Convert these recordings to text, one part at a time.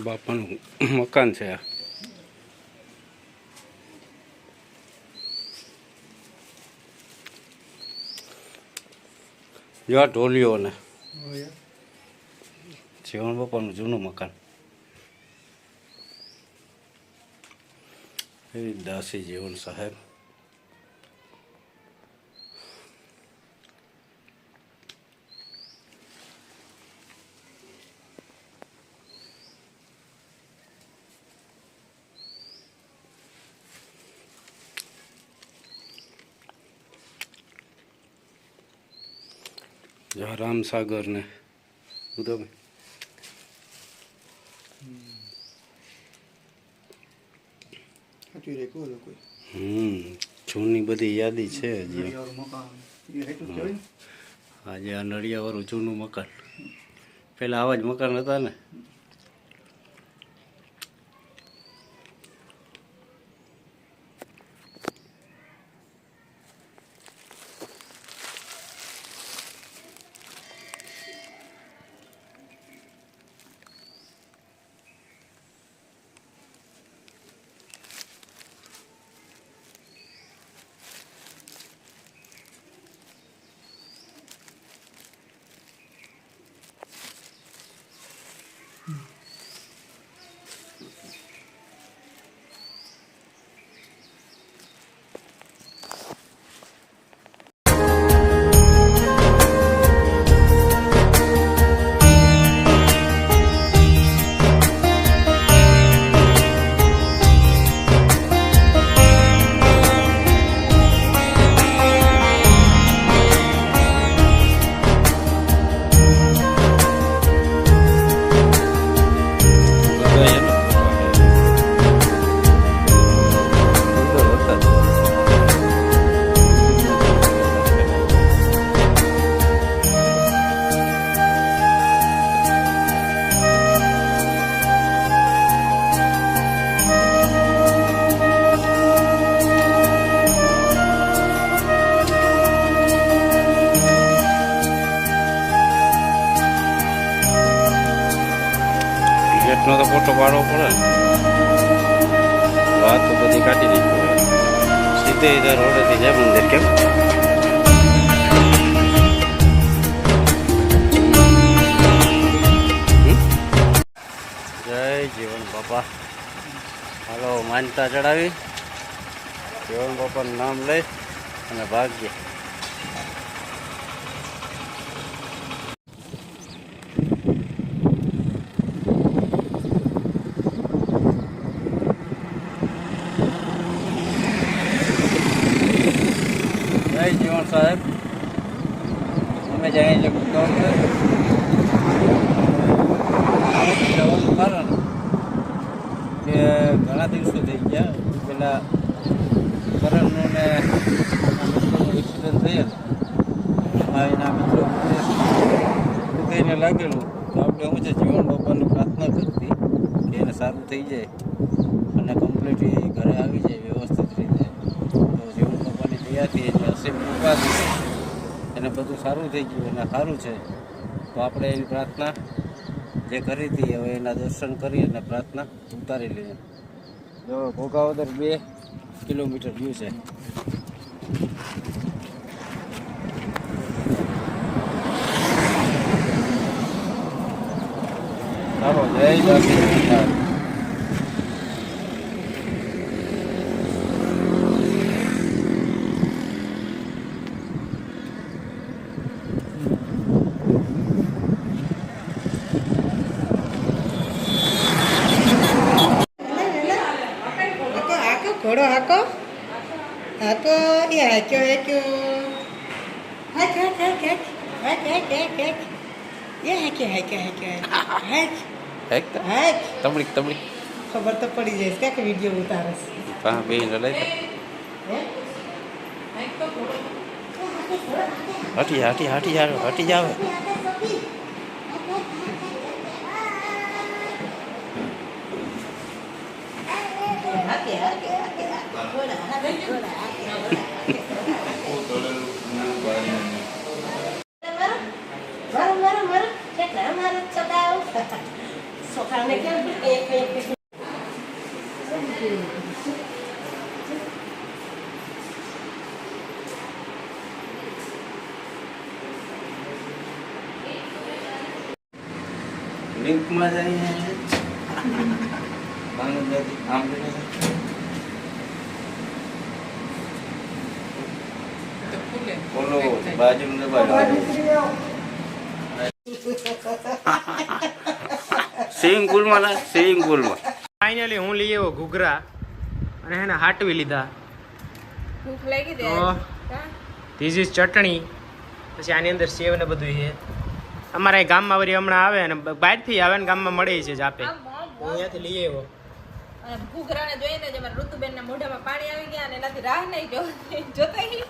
બાપાનું મકાન છે આ. જો આ ઢોલીઓ ને જીવણ બાપાનું જૂનું મકાન. એ દાસી જીવન સાહેબ. રામસાગર ને બધું જૂની બધી યાદી છે. આજે આ નળિયાવાળું જૂનું મકાન. પેલા આવા જ મકાન હતા ને. નો તો ફોટો પાડવો પડે. વાત તો બધી કાઢી દીધી. સીધે ઇધર રોડેથી જાય મંદિર. કેમ જય જીવન બાપા. હાલો માનતા ચડાવી જીવન બાપાનું નામ લઈ અને ભાગ્ય. જીવન સાહેબ અમે જઈએ છીએ જવાનું કારણ કે ઘણા દિવસો થઈ ગયા. પેલા કરણનું ને એક્સિડન્ટ થયેલ એમાં એના મિત્રો હૃદયને લાગેલું. તો આપણે શું છે જીવન બાપાની પ્રાર્થના કરતી કે એને સારું થઈ જાય અને કમ્પ્લીટ ઘરે આવી જાય વ્યવસ્થિત રીતે. તો જીવન બાપાની દયાથી એને બધું સારું થઈ ગયું અને સારું છે. તો આપણે એની પ્રાર્થના જે કરી હતી હવે એના દર્શન કરી અને પ્રાર્થના ઉતારી લઈએ. જો ઘોઘાવદર 2 કિલોમીટર વ્યૂ છે. ચાલો જય દાસી. ઘોડો હાકો હાકો એ હાક્યો હાક્યો હાક હાક હાક હાક હાક હાક હાક હાક એ હાક્યો હાક્યો હાક્યો હાક હાક હાક તમડી તમડી ખબર તો પડી જાય ક્યાંક વિડીયો ઉતારસ. હા બે લઈ હટી હટી હટી જાવ હટી જાવ. Sokalnya kan બેંકમાં જઈને માનું નથી આમ કરીને તો ખુલે બોલો બાજુમાં દબાવ્યો સ્વિમિંગ પુલમાં ફાઇનલી હું લઈ આવ્યો ઘૂઘરા અને એને હાટવી લીધા. ભૂખ લાગી દે તો ધીસ ઇઝ ચટણી, પછી આની અંદર સેવ ને બધું છે. અમારા એ ગામમાં વળી હમણાં આવે ને બહારથી આવે ને ગામમાં મળે છે જ આપે. હું અહીંયાથી લઈ આવ્યો. અને ઘૂઘરાને જોઈને જ અમારા ઋતુબેનના મોઢામાં પાણી આવી ગયા અને એનાથી રાહ નહીં જોતા ઈ.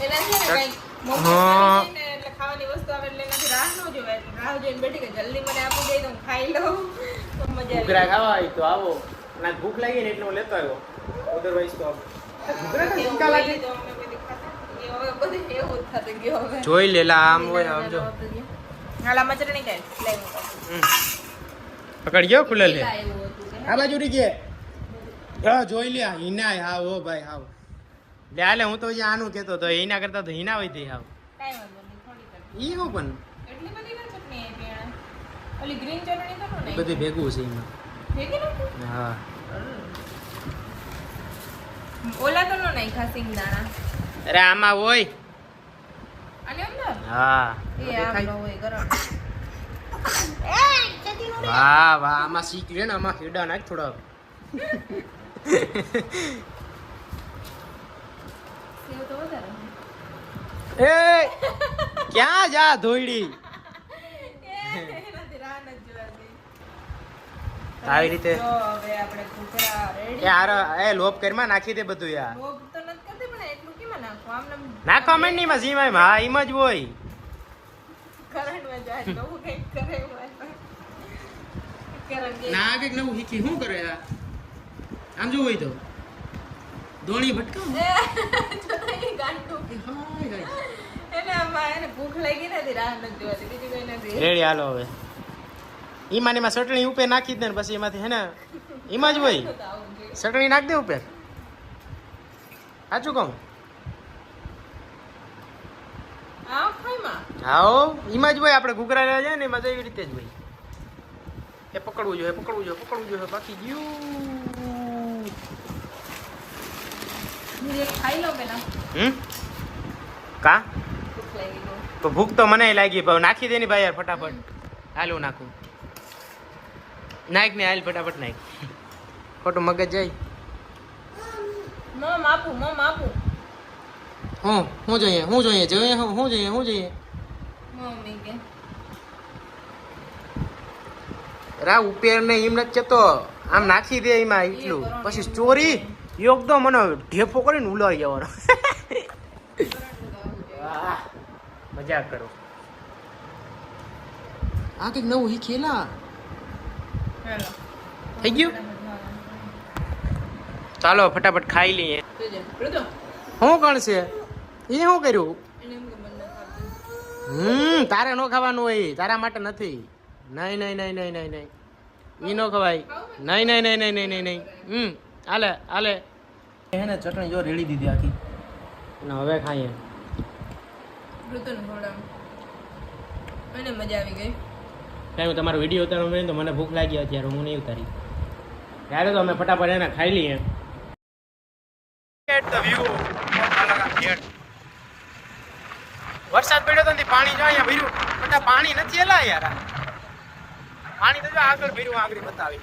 એના છે ને કંઈક મોંઘું આવી જાય ને એટલે ખાવાની વસ્તુ આવે એટલે એનાથી રાહ ન જોવાય. એટલે રાહ જોઈને બેઠી કે જલ્દી મને આપી દે તો હું ખાઈ લઉં તો મજા ઘૂઘરા આવે. ખાવા હોય તો આવો. અને આજ ભૂખ લાગી ને એટલે હું લેતો આવ્યો. અધરવાઇઝ તો ઘૂઘરા તો ટીકા લાગે. તો અમે બધી ખાતા. એ હવે બધું એવું જ થતું ગયું હવે. જોઈ લેલા આમ હોય સમજો. હાલા મચરણી કાંઈ લઈ મૂકો. પકડ ગયો ખુલે લે. પેલા એવું હતું કે આ બાજુ રીકે હા જોઈ લે હિના હા ઓ ભાઈ હાવ લે આલે હું તો જે આનું કહેતો તો હિના કરતા તો હિના હોય તે હાવ કાંઈ વાંધો નહીં થોડી કરી. ઈ હું પણ એટલી બધી ના ચટણી આપી એણે. ઓલી ગ્રીન ચટણી તો નહીં. બધું ભેગું છે એમાં. ભેગી નાખી? હા ઓલા તો નો નાખ્યા સિંગદાણા. અરે આમાં હોય. અને અંદર? હા એ આમ નો હોય ગરમ. વાહ વાહ આમાં શીખ લે ને આમાં હેડા નાખ થોડા સેવ તો વધારે. એ ક્યાં જા ધોઈડી એનાથી રાહ નથી જોવાતી. આવી રીતે જો હવે આપણે ઘૂઘરા ready. એ હારો એ લોપ કરમાં નાખી દે બધું યાર લોભ તો નથી કરતી પણ એટલું કેમાં નાખવું? આમ નામ નાખવા માંડ ની માં સીમાં હા એમ જ હોય કરંટમાં જાય નવું કંઈક કરે એવું હોય. કરંટ જે- ના કઈક નવું શીખી શું કરે આ આમ જો હોય તો દોણી ભટકાવ જો તો ઈ ગાંઠું. એને આમાં એને ભૂખ લાગી નથી રાહ નથી જોવાતી બીજું કઈ નથી. રેડી હાલો હવે ઈમાન એમાં ચટણી ઉપર નાખી દે ને પછી એમાંથી હે ને એમાં જ હોય તો આવું જોઈએ. ચટણી નાખ દે ઉપર સાચું કહું આ ખાઈમાં હાઓ એમાં જ હોય આપણે ઘૂઘરા લેવા જાય ને એમાં તો એવી રીતે જ હોય એ પકડવું જોઈએ બાકી ગયું હું એક ખાઈ લઉં પેલા. કા ભૂખ લાગી બહુ. તો ભૂખ તો મને લાગી પણ નાખી દે ને ભાઈ યાર ફટાફટ હાલ હું નાખું નાખ ને હાલ ફટાફટ નાખ ખોટું મગજ જાય મોં આપું શું જોઈએ શું જોઈએ મમ્મી કે રા ઉપર ને એમ નથી કેતો આમ નાખી દે એમાં એટલું પછી ચોરી યોગ તો મને ઢેફો કરીને ઉલાવી જવાનો મજાક કરો આ કઈક નવું શીખેલા હેલો થઈ ગયું ચાલો ફટાફટ ખાઈ લઈએ તુજે ઋતુ શું કણ છે એ શું કર્યું એને એમ કે મને ખાતું. તારે ન ખાવાનું હોય તારા માટે નથી નહીં ઈ ન ખવાય નહીં હાલે એને ચટણી જો રેડી દીધી આખી હવે ખાઈએ ઋતુને ખવડાવું. મને મજા આવી ગઈ. કાંઈ હું તમારો વિડીયો ઉતારવા તો મને ભૂખ લાગી અત્યારે હું નહીં ઉતારી ત્યારે તો અમે ફટાફટ એને ખાઈ લઈએ વરસાદ પડ્યો તો ને પાણી જો અહીંયા ભર્યું બધા પાણી નથી એલા યાર પાણી તો જો આગળ ભર્યું આગળ બતાવી